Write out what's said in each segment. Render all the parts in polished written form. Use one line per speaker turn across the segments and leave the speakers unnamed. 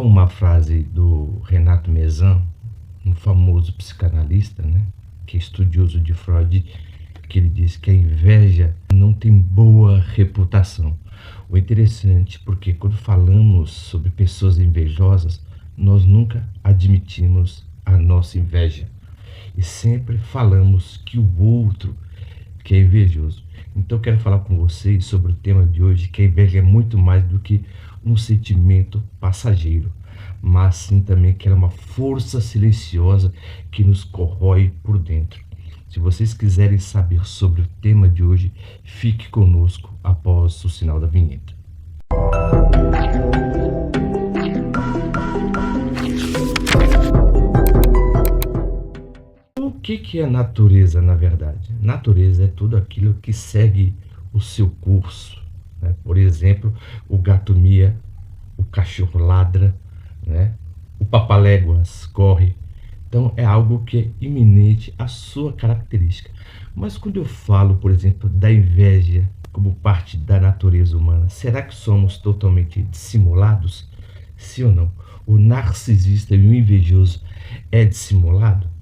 uma frase do Renato Mezan, um famoso psicanalista, né, que é estudioso de Freud, que ele diz que a inveja não tem boa reputação. O interessante, porque quando falamos sobre pessoas invejosas, nós nunca admitimos a nossa inveja e sempre falamos que o outro que é invejoso. Então, quero falar com vocês sobre o tema de hoje, que a inveja é muito mais do que um sentimento passageiro, mas sim também que ela é uma força silenciosa que nos corrói por dentro. Se vocês quiserem saber sobre o tema de hoje, fique conosco após o sinal da vinheta. O que é natureza, na verdade? Natureza é tudo aquilo que segue o seu curso, né? Por exemplo, o gato mia, o cachorro ladra, né? O papaléguas corre. Então é algo que é iminente à sua característica. Mas quando eu falo, por exemplo, da inveja como parte da natureza humana, será que somos totalmente dissimulados? Sim ou não? O narcisista e o invejoso é dissimulado?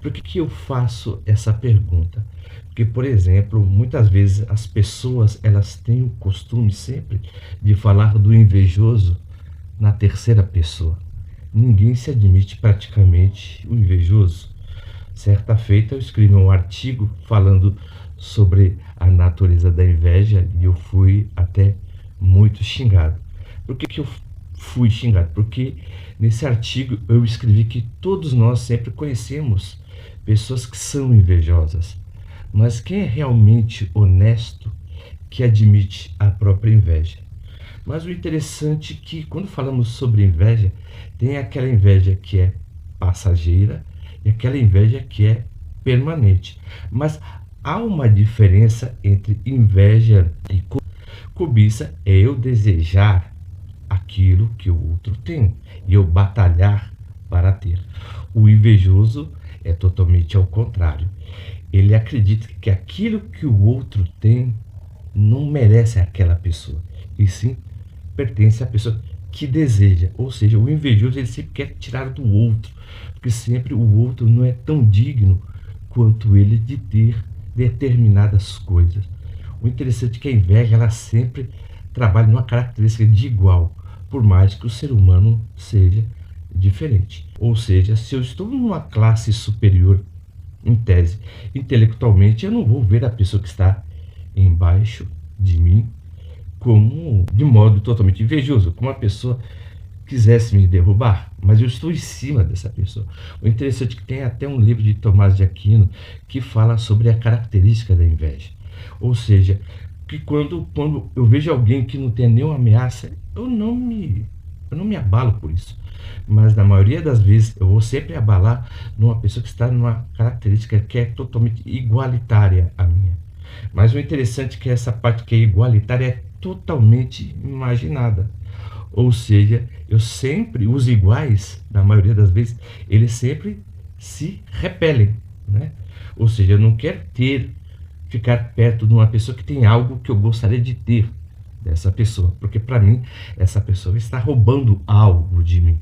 Por que eu faço essa pergunta? Porque, por exemplo, muitas vezes as pessoas elas têm o costume sempre de falar do invejoso na terceira pessoa. Ninguém se admite praticamente o invejoso. Certa feita eu escrevi um artigo falando sobre a natureza da inveja e eu fui até muito xingado. Por que eu fui xingado? Porque nesse artigo eu escrevi que todos nós sempre conhecemos pessoas que são invejosas, mas quem é realmente honesto que admite a própria inveja? Mas o interessante é que quando falamos sobre inveja, tem aquela inveja que é passageira e aquela inveja que é permanente. Mas há uma diferença entre inveja e cobiça. É eu desejar aquilo que o outro tem e eu batalhar para ter. O invejoso é totalmente ao contrário. Ele acredita que aquilo que o outro tem não merece aquela pessoa, e sim pertence à pessoa que deseja. Ou seja, o invejoso ele sempre quer tirar do outro, porque sempre o outro não é tão digno quanto ele de ter determinadas coisas. O interessante é que a inveja ela sempre trabalha numa característica de igual, por mais que o ser humano seja diferente. Ou seja, se eu estou numa classe superior, em tese, intelectualmente, eu não vou ver a pessoa que está embaixo de mim como de modo totalmente invejoso, como a pessoa quisesse me derrubar, mas eu estou em cima dessa pessoa. O interessante é que tem até um livro de Tomás de Aquino que fala sobre a característica da inveja. Ou seja, que quando eu vejo alguém que não tem nenhuma ameaça, eu não me abalo por isso. Mas na maioria das vezes eu vou sempre abalar numa pessoa que está numa característica que é totalmente igualitária à minha. Mas o interessante é que essa parte que é igualitária é totalmente imaginada. Ou seja, eu sempre, os iguais, na maioria das vezes, eles sempre se repelem, né? Ou seja, eu não quero ficar perto de uma pessoa que tem algo que eu gostaria de ter dessa pessoa, porque para mim essa pessoa está roubando algo de mim.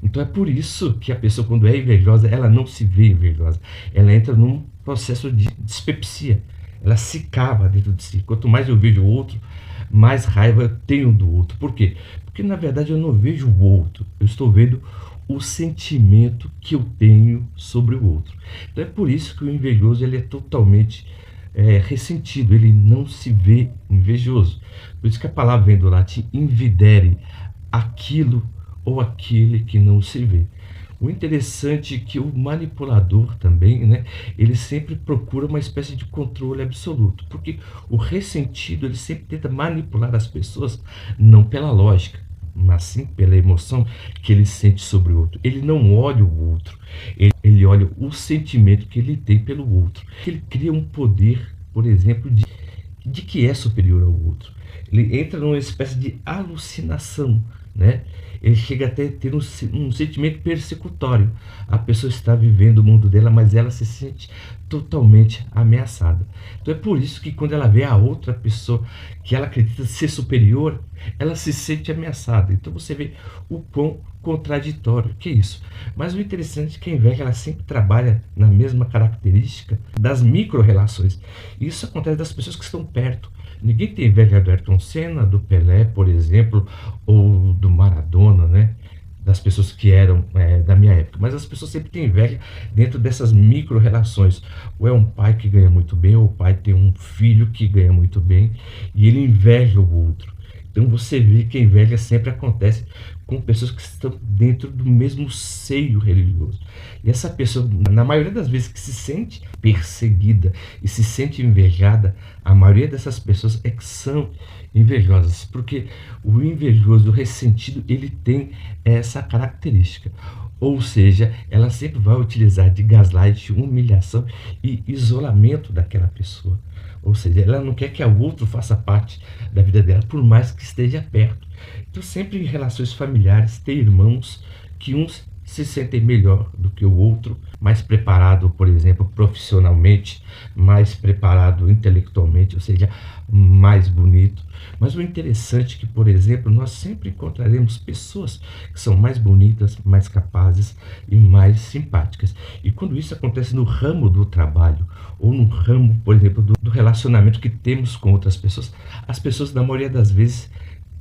Então é por isso que a pessoa, quando é invejosa, ela não se vê invejosa, ela entra num processo de dispepsia, ela se cava dentro de si. Quanto mais eu vejo o outro, mais raiva eu tenho do outro. Por quê? Porque na verdade eu não vejo o outro, eu estou vendo o sentimento que eu tenho sobre o outro. Então é por isso que o invejoso ele é totalmente ressentido, ele não se vê invejoso. Por isso que a palavra vem do latim invidere, aquilo ou aquele que não se vê. O interessante é que o manipulador também, né, ele sempre procura uma espécie de controle absoluto, porque o ressentido ele sempre tenta manipular as pessoas não pela lógica, mas sim pela emoção que ele sente sobre o outro. Ele não olha o outro, ele olha o sentimento que ele tem pelo outro. Ele cria um poder, por exemplo, de que é superior ao outro. Ele entra numa espécie de alucinação né? Ele chega até a ter um sentimento persecutório. A pessoa está vivendo o mundo dela, mas ela se sente totalmente ameaçada. Então é por isso que quando ela vê a outra pessoa que ela acredita ser superior, ela se sente ameaçada. Então você vê o quão contraditório que é isso. Mas o interessante é que a inveja ela sempre trabalha na mesma característica das micro-relações. Isso acontece das pessoas que estão perto. Ninguém tem inveja do Ayrton Senna, do Pelé, por exemplo, ou do Maradona, né? Das pessoas que eram da minha época. Mas as pessoas sempre têm inveja dentro dessas micro-relações. Ou é um pai que ganha muito bem, ou o pai tem um filho que ganha muito bem, e ele inveja o outro. Então você vê que a inveja sempre acontece com pessoas que estão dentro do mesmo seio religioso. E essa pessoa, na maioria das vezes que se sente perseguida e se sente invejada, a maioria dessas pessoas é que são invejosas, porque o invejoso, o ressentido, ele tem essa característica. Ou seja, ela sempre vai utilizar de gaslight, humilhação e isolamento daquela pessoa. Ou seja, ela não quer que o outro faça parte da vida dela, por mais que esteja perto. Então, sempre em relações familiares, tem irmãos que uns se sentem melhor do que o outro, mais preparado, por exemplo, profissionalmente, mais preparado intelectualmente, ou seja, mais bonito. Mas o interessante é que, por exemplo, nós sempre encontraremos pessoas que são mais bonitas, mais capazes e mais simpáticas. E quando isso acontece no ramo do trabalho, ou no ramo, por exemplo, do relacionamento que temos com outras pessoas, as pessoas, na maioria das vezes,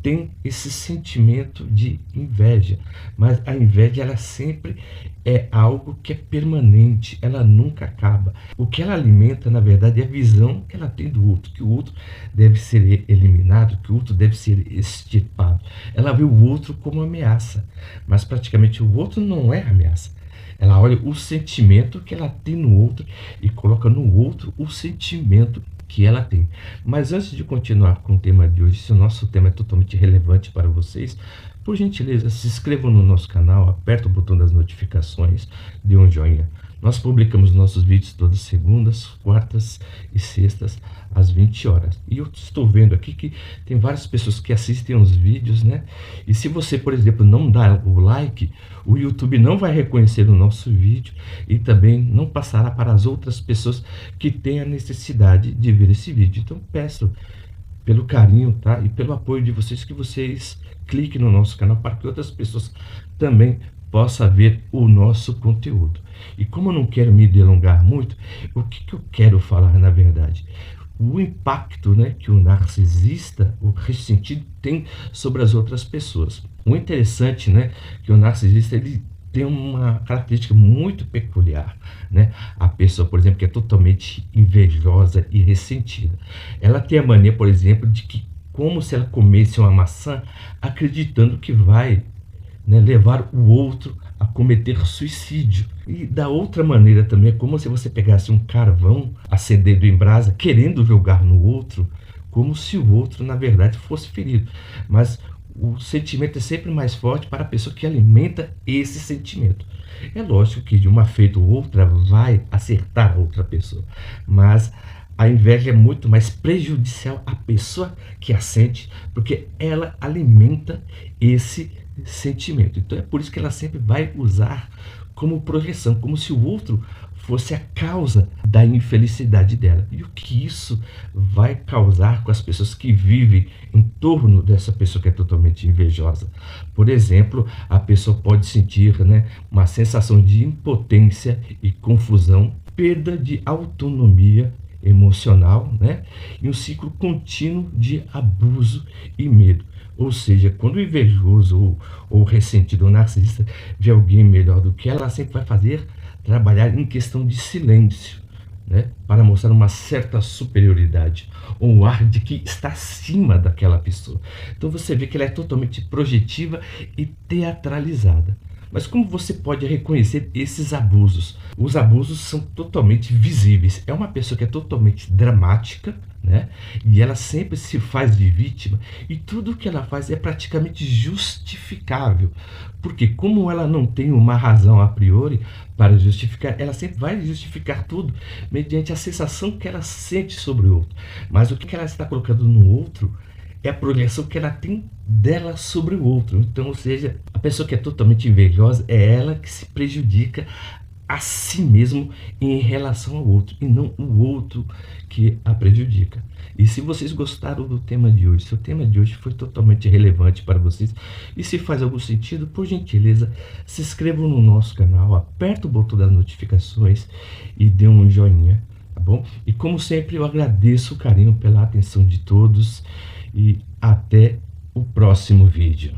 tem esse sentimento de inveja, mas a inveja ela sempre é algo que é permanente, ela nunca acaba. O que ela alimenta, na verdade, é a visão que ela tem do outro, que o outro deve ser eliminado, que o outro deve ser extirpado. Ela vê o outro como ameaça, mas praticamente o outro não é ameaça. Ela olha o sentimento que ela tem no outro e coloca no outro o sentimento que ela tem. Mas antes de continuar com o tema de hoje, se o nosso tema é totalmente relevante para vocês, por gentileza, se inscrevam no nosso canal, aperta o botão das notificações, dê um joinha. Nós publicamos nossos vídeos todas segundas, quartas e sextas, às 20 horas. E eu estou vendo aqui que tem várias pessoas que assistem os vídeos, né? E se você, por exemplo, não dá o like, o YouTube não vai reconhecer o nosso vídeo e também não passará para as outras pessoas que têm a necessidade de ver esse vídeo. Então peço pelo carinho, tá? E pelo apoio de vocês, que vocês cliquem no nosso canal para que outras pessoas também possam ver o nosso conteúdo. E como eu não quero me delongar muito, o que eu quero falar na verdade? O impacto, né, que o narcisista, o ressentido, tem sobre as outras pessoas. O interessante, né, que o narcisista ele tem uma característica muito peculiar, né? A pessoa, por exemplo, que é totalmente invejosa e ressentida. Ela tem a mania, por exemplo, de que como se ela comesse uma maçã, acreditando que vai, né, levar o outro a cometer suicídio. E da outra maneira também, é como se você pegasse um carvão acendendo em brasa, querendo jogar no outro, como se o outro, na verdade, fosse ferido. Mas o sentimento é sempre mais forte para a pessoa que alimenta esse sentimento. É lógico que de uma feita ou outra vai acertar a outra pessoa, mas a inveja é muito mais prejudicial à pessoa que a sente, porque ela alimenta esse sentimento. Então é por isso que ela sempre vai usar como projeção, como se o outro fosse a causa da infelicidade dela. E o que isso vai causar com as pessoas que vivem em torno dessa pessoa que é totalmente invejosa? Por exemplo, a pessoa pode sentir, né, uma sensação de impotência e confusão, perda de autonomia emocional, né, e um ciclo contínuo de abuso e medo. Ou seja, quando o invejoso ou ressentido ou narcisista vê alguém melhor do que ela sempre vai fazer trabalhar em questão de silêncio, né, para mostrar uma certa superioridade, ou um ar de que está acima daquela pessoa. Então você vê que ela é totalmente projetiva e teatralizada. Mas como você pode reconhecer esses abusos? Os abusos são totalmente visíveis. É uma pessoa que é totalmente dramática, né? E ela sempre se faz de vítima, e tudo que ela faz é praticamente justificável, porque como ela não tem uma razão a priori para justificar, ela sempre vai justificar tudo mediante a sensação que ela sente sobre o outro. Mas o que ela está colocando no outro é a projeção que ela tem dela sobre o outro. Então, ou seja, a pessoa que é totalmente invejosa é ela que se prejudica a si mesmo em relação ao outro, e não o outro que a prejudica. E se vocês gostaram do tema de hoje, se o tema de hoje foi totalmente relevante para vocês, e se faz algum sentido, por gentileza, se inscrevam no nosso canal, aperta o botão das notificações e dê um joinha, tá bom? E como sempre, eu agradeço o carinho pela atenção de todos, e até o próximo vídeo.